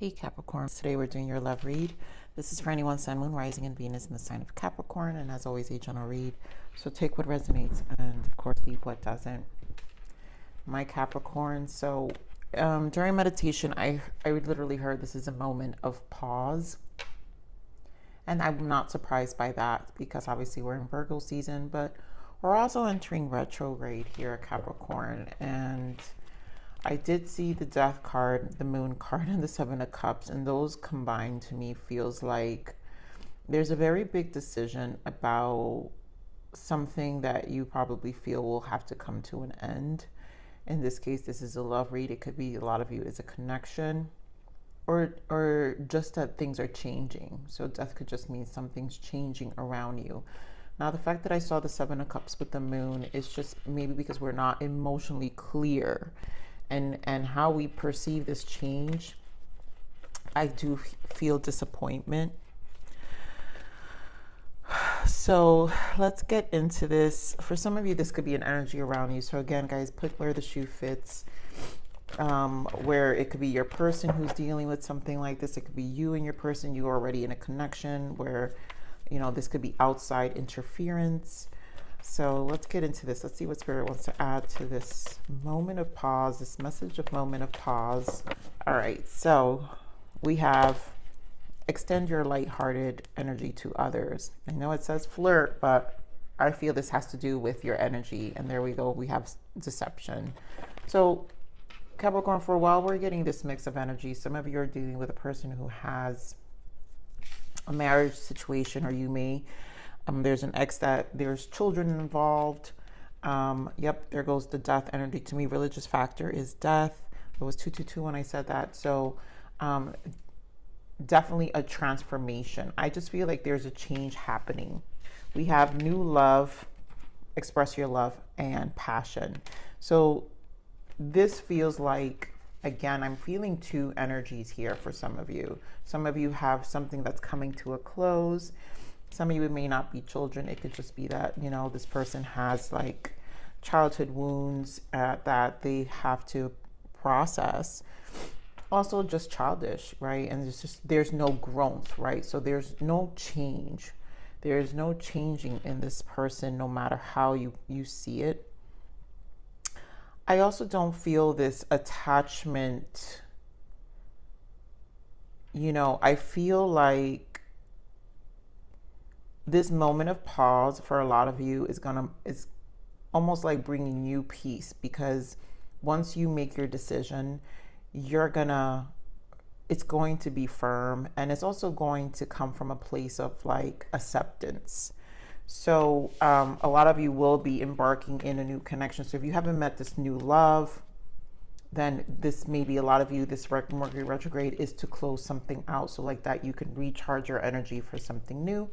Hey Capricorn, today we're doing your love read. This is for anyone Sun, Moon, Rising, and Venus in the sign of Capricorn, and as always, a general read. So take what resonates and, of course, leave what doesn't. My Capricorn, so during meditation, I literally heard this is a moment of pause. And I'm not surprised by that because obviously we're in Virgo season, but we're also entering retrograde here at Capricorn. And I did see the Death card, the Moon card, and the Seven of Cups, and those combined to me feels like there's a very big decision about something that you probably feel will have to come to an end. In this case, this is a love read. It could be a lot of you is a connection, or just that things are changing. So death could just mean something's changing around you. Now, the fact that I saw the Seven of Cups with the Moon is just maybe because we're not emotionally clear and how we perceive this change. I do feel disappointment. So let's get into this. For some of you, this could be an energy around you. So again, guys, put where the shoe fits. Where it could be your person who's dealing with something like this. It could be you and your person. You're already in a connection where, you know, this could be outside interference. So let's get into this. Let's see what Spirit wants to add to this moment of pause, this message of moment of pause. All right, so we have extend your lighthearted energy to others. I know it says flirt, but I feel this has to do with your energy. And there we go. We have deception. So Capricorn, for a while, we're getting this mix of energy. Some of you are dealing with a person who has a marriage situation, or you may, there's an ex that there's children involved. Yep, there goes the death energy. To me, religious factor is death. It was 222 when I said that. So definitely a transformation. I just feel like there's a change happening. We have new love, express your love, and passion. So this feels like, again, I'm feeling two energies here for some of you. Some of you have something that's coming to a close. Some of you, it may not be children. It could just be that, you know, this person has like childhood wounds that they have to process. Also just childish, right? And it's just, there's no growth, right? So there's no change. There's no changing in this person, no matter how you see it. I also don't feel this attachment. You know, I feel like this moment of pause for a lot of you is almost like bringing you peace, because once you make your decision, it's going to be firm, and it's also going to come from a place of like acceptance. So a lot of you will be embarking in a new connection. So if you haven't met this new love, then this may be a lot of you, this Mercury retrograde is to close something out. So like that, you can recharge your energy for something new.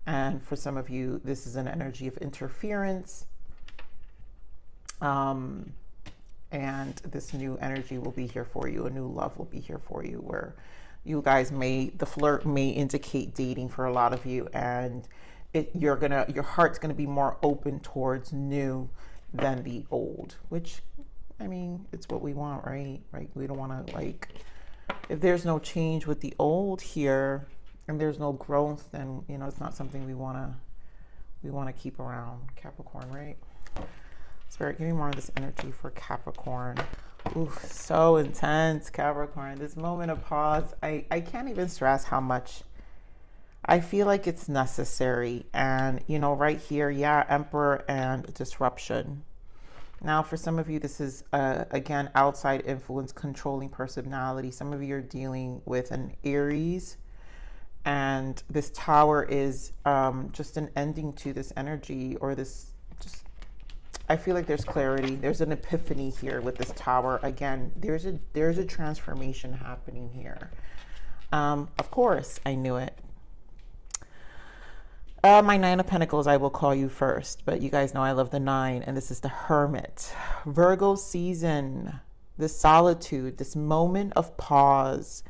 And for some of you, this is an energy of interference. And this new energy will be here for you. A new love will be here for you, where you guys the flirt may indicate dating for a lot of you. And your heart's gonna be more open towards new than the old, which, I mean, it's what we want, right? Right? We don't want to, like, if there's no change with the old here and there's no growth, then, you know, it's not something we want to keep around, Capricorn, right? Spirit, give me more of this energy for Capricorn. Ooh, so intense, Capricorn. This moment of pause, I can't even stress how much I feel like it's necessary. And, you know, right here, yeah, Emperor and disruption. Now, for some of you, this is, again, outside influence, controlling personality. Some of you are dealing with an Aries. And this Tower is just an ending to this energy, or this, just, I feel like there's clarity. There's an epiphany here with this Tower. Again, there's a transformation happening here. Of course, I knew it. My Nine of Pentacles, I will call you first, but you guys know I love the 9, and this is the Hermit. Virgo season, this solitude, this moment of pause.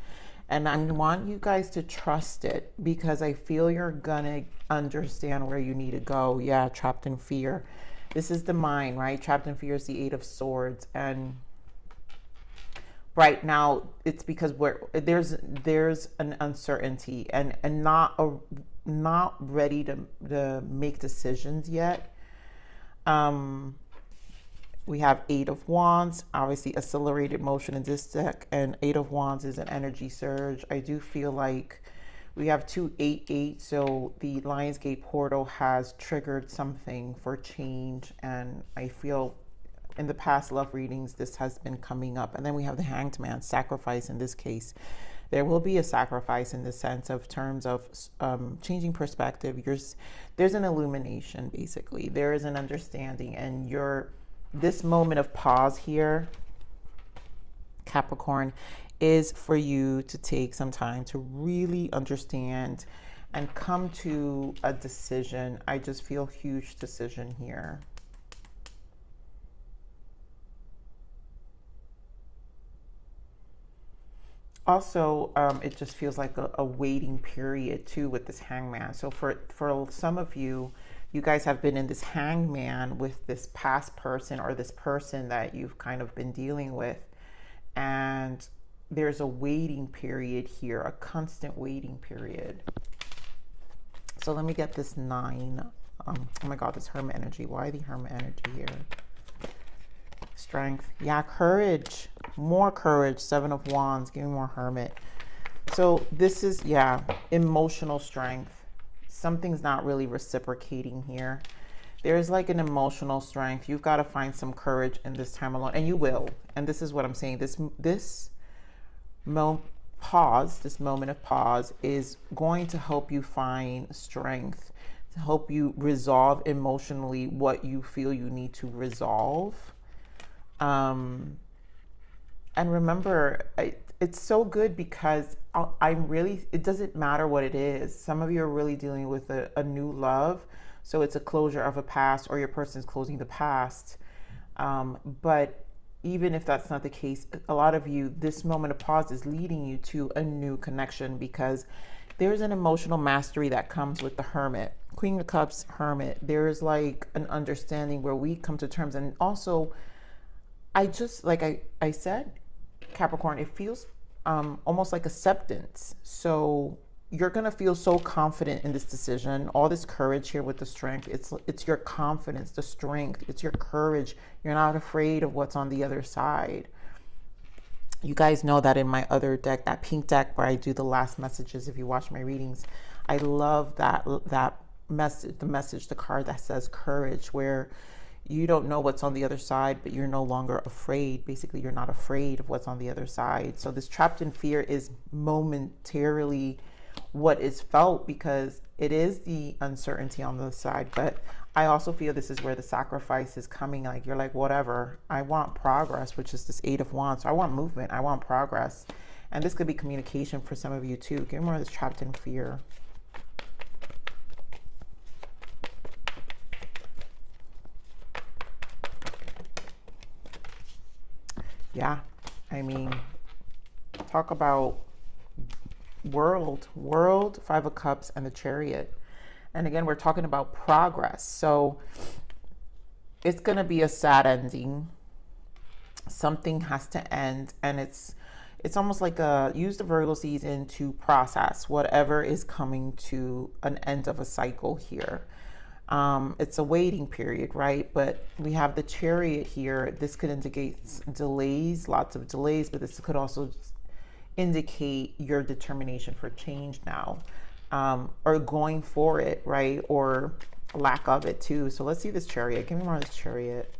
And I want you guys to trust it, because I feel you're gonna understand where you need to go. Yeah, trapped in fear. This is the mind, right? Trapped in fear is the 8 of Swords. And right now it's because there's an uncertainty and not ready to make decisions yet. We have Eight of Wands, obviously accelerated motion in this deck, and Eight of Wands is an energy surge. I do feel like we have 288, so the Lionsgate portal has triggered something for change, and I feel in the past love readings this has been coming up. And then we have the Hanged Man, sacrifice in this case. There will be a sacrifice in the sense of terms of changing perspective. There's an illumination, basically. There is an understanding, and this moment of pause here, Capricorn, is for you to take some time to really understand and come to a decision. I just feel huge decision here. Also, it just feels like a waiting period too with this hangman. So for some of you, you guys have been in this hangman with this past person or this person that you've kind of been dealing with. And there's a waiting period here, a constant waiting period. So let me get this 9. Oh my God, this Hermit energy. Why the Hermit energy here? Strength. Yeah, courage. More courage. 7 of Wands. Give me more Hermit. So this is, yeah, emotional strength. Something's not really reciprocating here. There's like an emotional strength. You've got to find some courage in this time alone. And you will. And this is what I'm saying. This moment of pause is going to help you find strength, to help you resolve emotionally what you feel you need to resolve. And remember, it's so good because it doesn't matter what it is. Some of you are really dealing with a new love. So it's a closure of a past, or your person's closing the past. But even if that's not the case, a lot of you, this moment of pause is leading you to a new connection, because there's an emotional mastery that comes with the Hermit. Queen of Cups, Hermit. There's like an understanding where we come to terms. And also, like I said, Capricorn, it feels almost like acceptance. So you're going to feel so confident in this decision. All this courage here with the strength. It's your confidence, the strength. It's your courage. You're not afraid of what's on the other side. You guys know that in my other deck, that pink deck where I do the last messages, if you watch my readings, I love that message, the card that says courage, where you don't know what's on the other side, but you're no longer afraid. Basically, you're not afraid of what's on the other side. So this trapped in fear is momentarily what is felt, because it is the uncertainty on the side. But I also feel this is where the sacrifice is coming. Like, you're like, whatever, I want progress, which is this 8 of Wands. So I want movement, I want progress. And this could be communication for some of you too. Give me more of this trapped in fear. Yeah, I mean, talk about world, 5 of Cups, and the Chariot. And again, we're talking about progress. So it's going to be a sad something has to end, and it's almost like use the Virgo season to process whatever is coming to an end of a cycle here. It's a waiting period, right? But we have the Chariot here. This could indicate delays, lots of delays, but this could also indicate your determination for change now, or going for it, right? Or lack of it too. So let's see this Chariot. Give me more of this Chariot.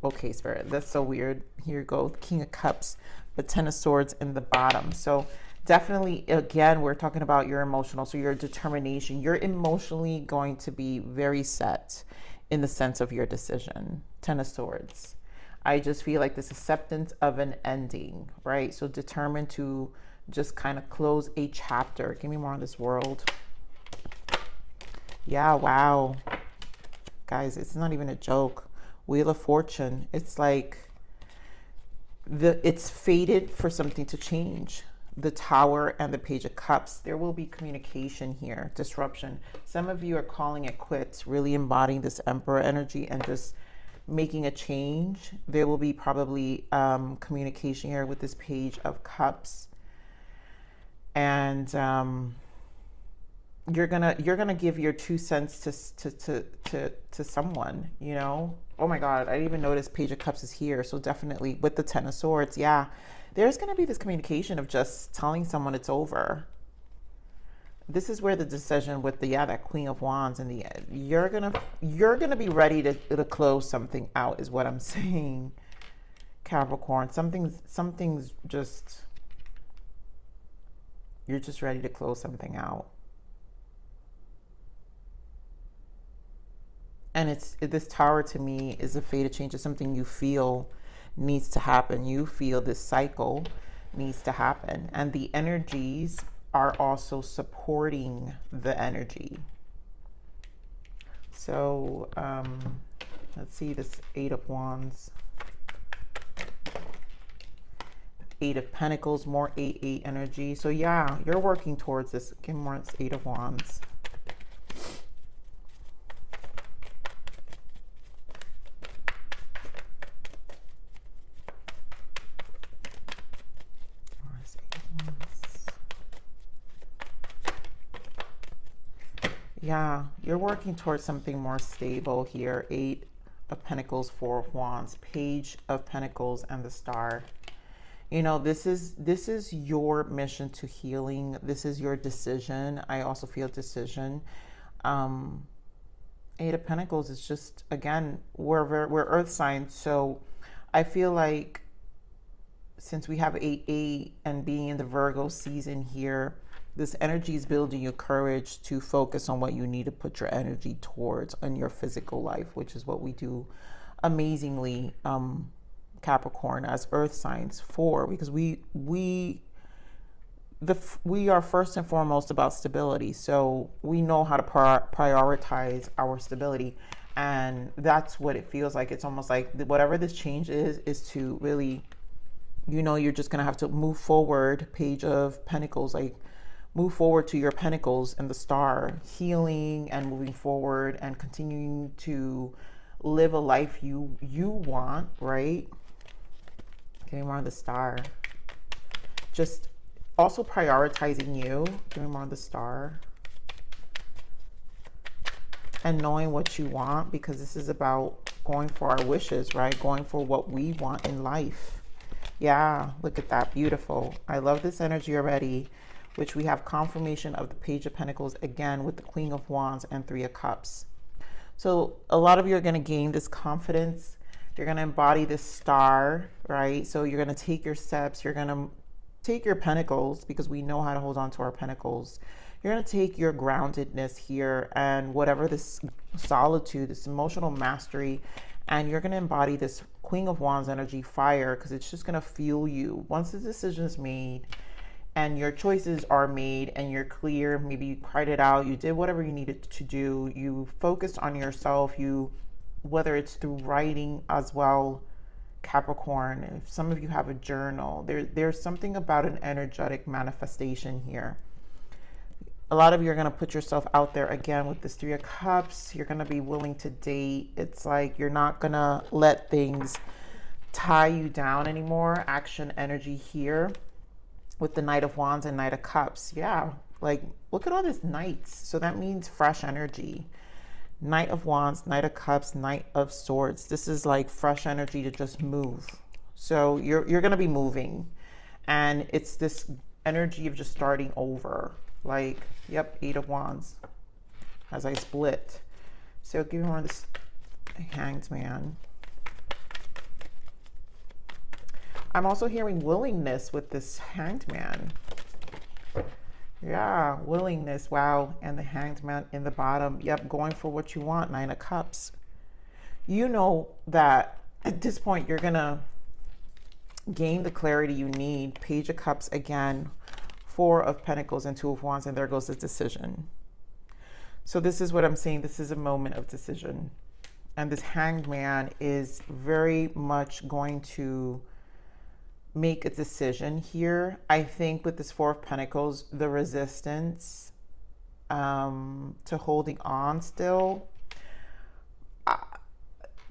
Okay, Spirit, that's so weird. Here you go, King of Cups, the 10 of Swords in the bottom. So definitely, again, we're talking about your emotional, so your determination. You're emotionally going to be very set in the sense of your decision. 10 of Swords. I just feel like this acceptance of an ending, right? So determined to just kind of close a chapter. Give me more on this World. Yeah, wow. Guys, it's not even a joke. Wheel of Fortune. It's like it's fated for something to change. the Tower and the Page of Cups, there will be communication here, disruption. Some of you are calling it quits, really embodying this Emperor energy and just making a change. There will be probably communication here with this Page of Cups. And you're gonna give your 2 cents to someone, you know. Oh my God, I didn't even notice Page of Cups is here. So definitely with the Ten of Swords, yeah, there's gonna be this communication of just telling someone it's over. This is where the decision with the, that Queen of Wands in the end, you're gonna be ready to close something out, is what I'm saying, Capricorn. Something's just, you're just ready to close something out. And this Tower to me is a fated change. It's something you feel needs to happen. You feel this cycle needs to happen. And the energies are also supporting the energy. So let's see this 8 of Wands. 8 of Pentacles, more 8-8 energy. So yeah, you're working towards this. Give me more, this 8 of Wands. Yeah, you're working towards something more stable here. 8 of Pentacles, 4 of Wands, Page of Pentacles, and the Star. You know, this is your mission to healing. This is your decision. I also feel decision. 8 of Pentacles is just, again, we're earth signs. So I feel like since we have 8-8 and being in the Virgo season here, this energy is building your courage to focus on what you need to put your energy towards in your physical life, which is what we do amazingly, Capricorn, as earth signs for, because we are first and foremost about stability. So we know how to prioritize our stability. And that's what it feels like. It's almost like whatever this change is to really, you know, you're just going to have to move forward. Page of Pentacles, like, move forward to your pentacles and the Star, healing and moving forward and continuing to live a life you want, right? Give me more on the Star. Just also prioritizing you. Give me more on the Star. And knowing what you want, because this is about going for our wishes, right? Going for what we want in life. Yeah, look at that. Beautiful. I love this energy already, which we have confirmation of the Page of Pentacles again with the Queen of Wands and 3 of Cups. So a lot of you are going to gain this confidence. You're going to embody this Star, right? So you're going to take your steps. You're going to take your pentacles, because we know how to hold on to our pentacles. You're going to take your groundedness here and whatever this solitude, this emotional mastery, and you're going to embody this Queen of Wands energy, fire, because it's just going to fuel you. Once the decision is made and your choices are made and you're clear, maybe you cried it out, you did whatever you needed to do, you focused on yourself, whether it's through writing as well, Capricorn. If some of you have a journal, there's something about an energetic manifestation here. A lot of you are going to put yourself out there again with this 3 of Cups. You're going to be willing to date. It's like you're not going to let things tie you down anymore. Action energy here with the Knight of Wands and Knight of Cups. Yeah, like look at all these knights. So that means fresh energy. Knight of Wands, Knight of Cups, Knight of Swords. This is like fresh energy to just move. So you're going to be moving. And it's this energy of just starting over. Like, yep, 8 of Wands as I split. So give me more of this Hanged Man. I'm also hearing willingness with this Hanged Man. Yeah, willingness. Wow. And the Hanged Man in the bottom. Yep, going for what you want. 9 of Cups. You know that at this point you're going to gain the clarity you need. Page of Cups again. 4 of Pentacles and 2 of Wands, and there goes the decision. So this is what I'm saying. This is a moment of decision. And this Hanged Man is very much going to make a decision here. I think with this Four of Pentacles, the resistance to holding on still,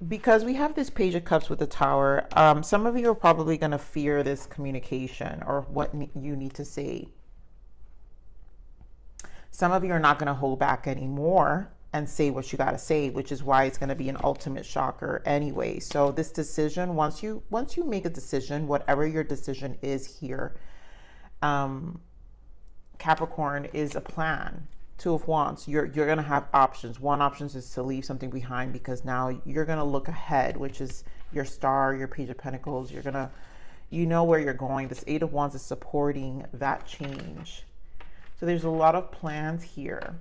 because we have this Page of Cups with the Tower, some of you are probably going to fear this communication or what you need to say. Some of you are not going to hold back anymore and say what you got to say, which is why it's going to be an ultimate shocker anyway. So this decision, once you make a decision, whatever your decision is here, Capricorn, is a plan. Two of Wands, you're going to have options. One option is to leave something behind, because now you're going to look ahead, which is your Star, your Page of Pentacles. You're going to, you know where you're going. This Eight of Wands is supporting that change. So there's a lot of plans here.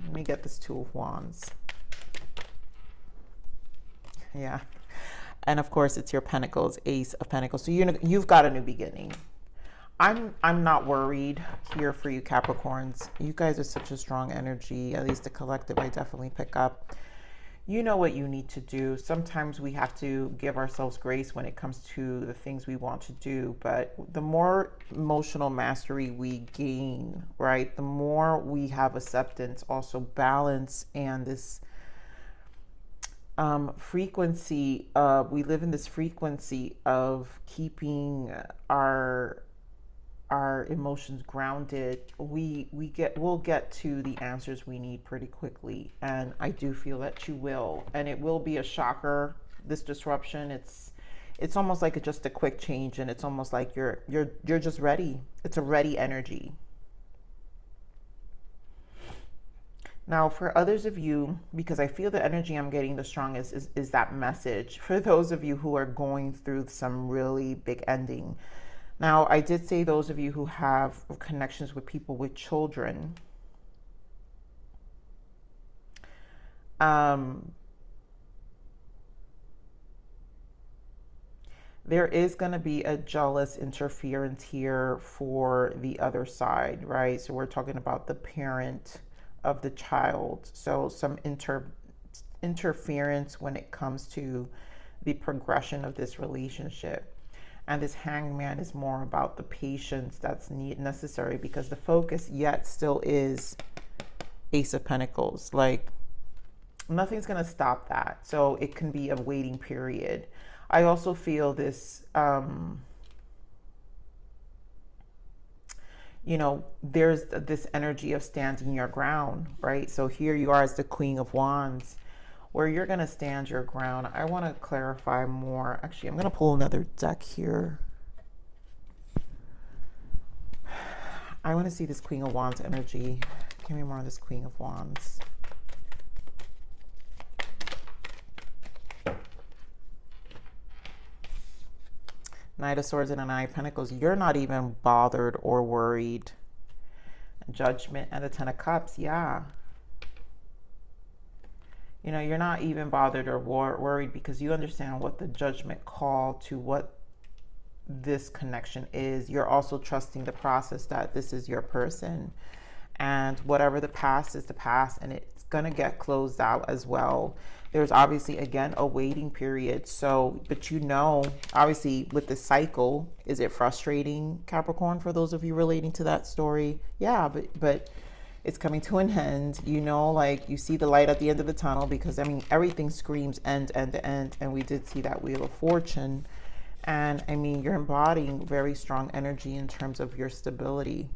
Let me get this Two of Wands. Yeah. And of course, it's your Pentacles, Ace of Pentacles. So you've got a new beginning. I'm not worried here for you, Capricorns. You guys are such a strong energy. At least the collective, I definitely pick up. You know what you need to do. Sometimes we have to give ourselves grace when it comes to the things we want to do. But the more emotional mastery we gain, right, the more we have acceptance, also balance, and this frequency. We live in this frequency of keeping our emotions grounded. We'll get to the answers we need pretty quickly, and I do feel that you will. And it will be a shocker, this disruption. It's almost like just a quick change, and it's almost like you're just ready. It's a ready energy. Now, for others of you, because I feel the energy I'm getting the strongest is that message for those of you who are going through some really big ending. Now, I did say those of you who have connections with people with children, there is going to be a jealous interference here for the other side, right? So we're talking about the parent of the child. So some interference when it comes to the progression of this relationship. And this Hangman is more about the patience that's necessary, because the focus yet still is Ace of Pentacles. Like, nothing's going to stop that. So it can be a waiting period. I also feel this, you know, there's this energy of standing your ground, right? So here you are as the Queen of Wands, where you're going to stand your ground. I want to clarify more. Actually, I'm going to pull another deck here. I want to see this Queen of Wands energy. Give me more of this Queen of Wands. Knight of Swords and a Nine of Pentacles. You're not even bothered or worried. Judgment and the Ten of Cups. Yeah. You know, you're not even bothered or worried, because you understand what the judgment call to what this connection is. You're also trusting the process that this is your person, and whatever the past is the past, and it's going to get closed out as well. There's obviously, again, a waiting period. So, but you know, obviously with the cycle, is it frustrating, Capricorn, for those of you relating to that story? Yeah, but it's coming to an end, you know, like you see the light at the end of the tunnel, because I mean, everything screams end, and we did see that Wheel of Fortune. And I mean, you're embodying very strong energy in terms of your stability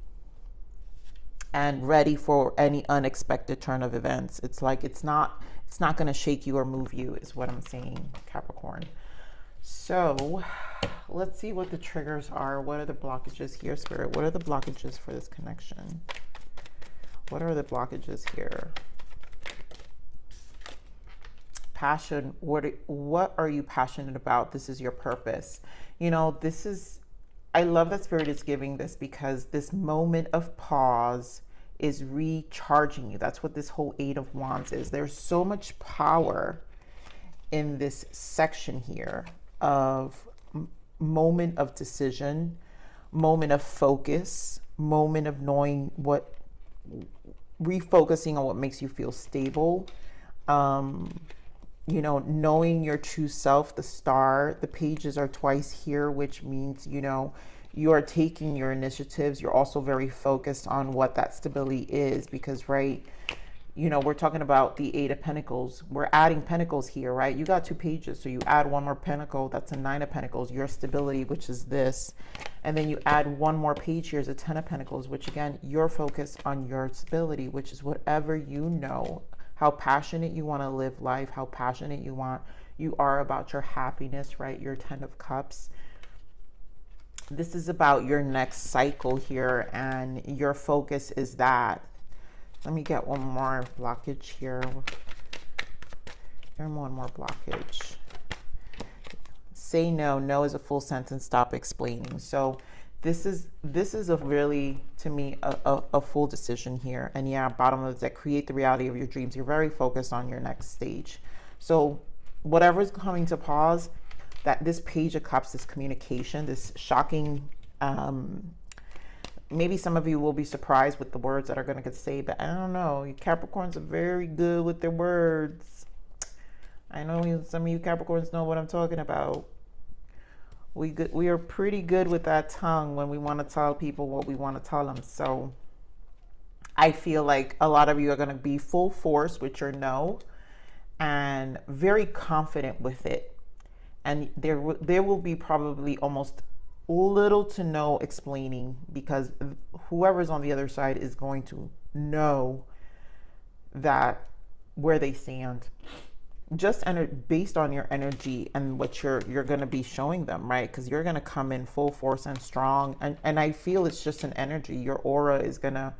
and ready for any unexpected turn of events. It's like, it's not going to shake you or move you, is what I'm saying, Capricorn. So let's see what the triggers are. What are the blockages here, Spirit? What are the blockages for this connection? What are the blockages here? Passion. What are you passionate about? This is your purpose. You know, this is, I love that Spirit is giving this, because this moment of pause is recharging you. That's what this whole Eight of Wands is. There's so much power in this section here of moment of decision, moment of focus, moment of knowing what, refocusing on what makes you feel stable. you know, knowing your true self, the star, the pages are twice here, which means, you know, you are taking your initiatives. You're also very focused on what that stability is because, right, you know, we're talking about the Eight of Pentacles. We're adding pentacles here, right? You got two pages. So you add one more pentacle. That's a Nine of Pentacles, your stability, which is this. And then you add one more page here is a Ten of Pentacles, which again, you're focused on your stability, which is whatever you know, how passionate you want to live life, how passionate you are about your happiness, right? Your Ten of Cups. This is about your next cycle here, and your focus is that. Let me get one more blockage here. And one more blockage. Say no. No is a full sentence. Stop explaining. So this is a really, to me, a full decision here. And yeah, bottom of the deck, create the reality of your dreams. You're very focused on your next stage. So whatever is coming to pause, that this Page of Cups, this communication, this shocking, maybe some of you will be surprised with the words that are going to get said, but I don't know. You Capricorns are very good with their words. I know some of you Capricorns know what I'm talking about. We are pretty good with that tongue when we want to tell people what we want to tell them. So I feel like a lot of you are going to be full force with your no and very confident with it. And there will be probably almost little to no explaining because whoever's on the other side is going to know that where they stand. Just based on your energy and what you're going to be showing them, right? Because you're going to come in full force and strong. And I feel it's just an energy. Your aura is going to,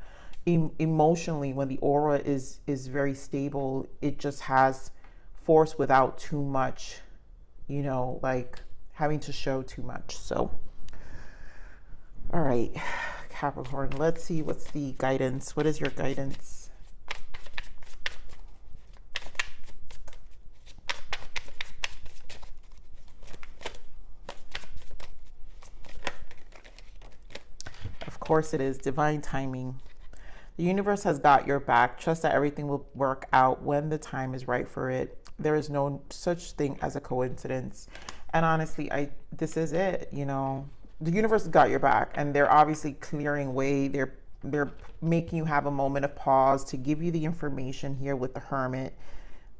emotionally, when the aura is very stable, it just has force without too much, you know, like having to show too much. So, all right, Capricorn, let's see what's the guidance. What is your guidance? Of course it is divine timing. The universe has got your back. Trust that everything will work out when the time is right for it. There is no such thing as a coincidence. And honestly, this is it, you know. The universe has got your back, and they're obviously clearing way. They're making you have a moment of pause to give you the information here with the Hermit.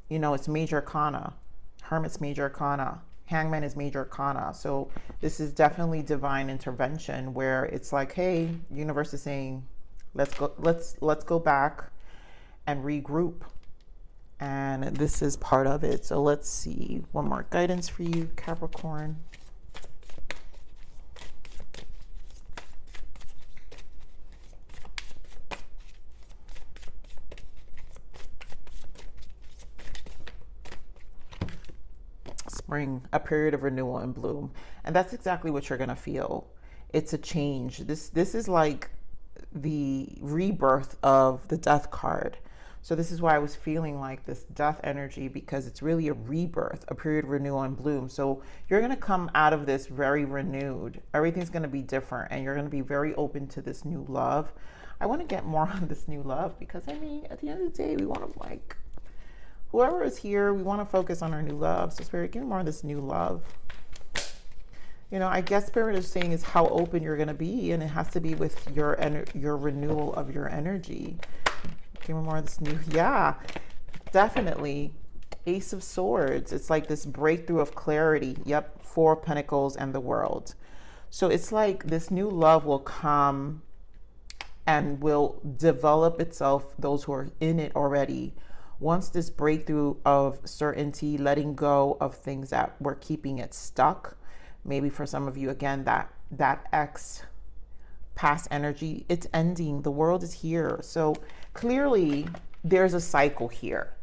You know, it's major arcana. Hermit's major arcana. Hangman is major arcana. So this is definitely divine intervention where it's like, hey, universe is saying, let's go back and regroup. And this is part of it. So let's see one more guidance for you, Capricorn. Spring, a period of renewal and bloom. And that's exactly what you're going to feel. It's a change. This is like the rebirth of the death card. So this is why I was feeling like this death energy, because it's really a rebirth, a period of renewal and bloom. So you're going to come out of this very renewed. Everything's going to be different, and you're going to be very open to this new love. I want to get more on this new love because, I mean, at the end of the day, we want to, like, whoever is here, we want to focus on our new love. So Spirit, give me more of this new love. You know, I guess Spirit is saying is how open you're going to be, and it has to be with your renewal of your energy. Give me more of this new, yeah, definitely. Ace of Swords. It's like this breakthrough of clarity. Yep, Four of Pentacles and the World. So it's like this new love will come and will develop itself, those who are in it already. Once this breakthrough of certainty, letting go of things that were keeping it stuck, maybe for some of you, again, that ex past energy, it's ending. The world is here. So clearly there's a cycle here,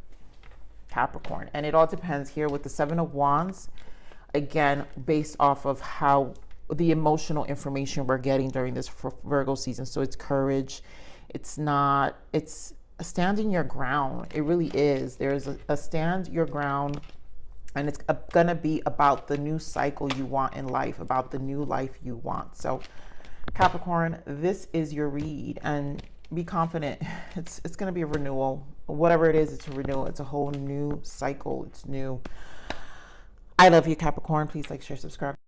Capricorn, and it all depends here with the Seven of Wands, again, based off of how the emotional information we're getting during this Virgo season. So it's courage. It's standing your ground. It really is. There's a stand your ground, and it's gonna be about the new cycle you want in life, about the new life you want. So Capricorn, this is your read, and be confident. It's gonna be a renewal. whatever it is, it's a renewal. It's a whole new cycle. It's new. I love you, Capricorn. Please like, share, subscribe.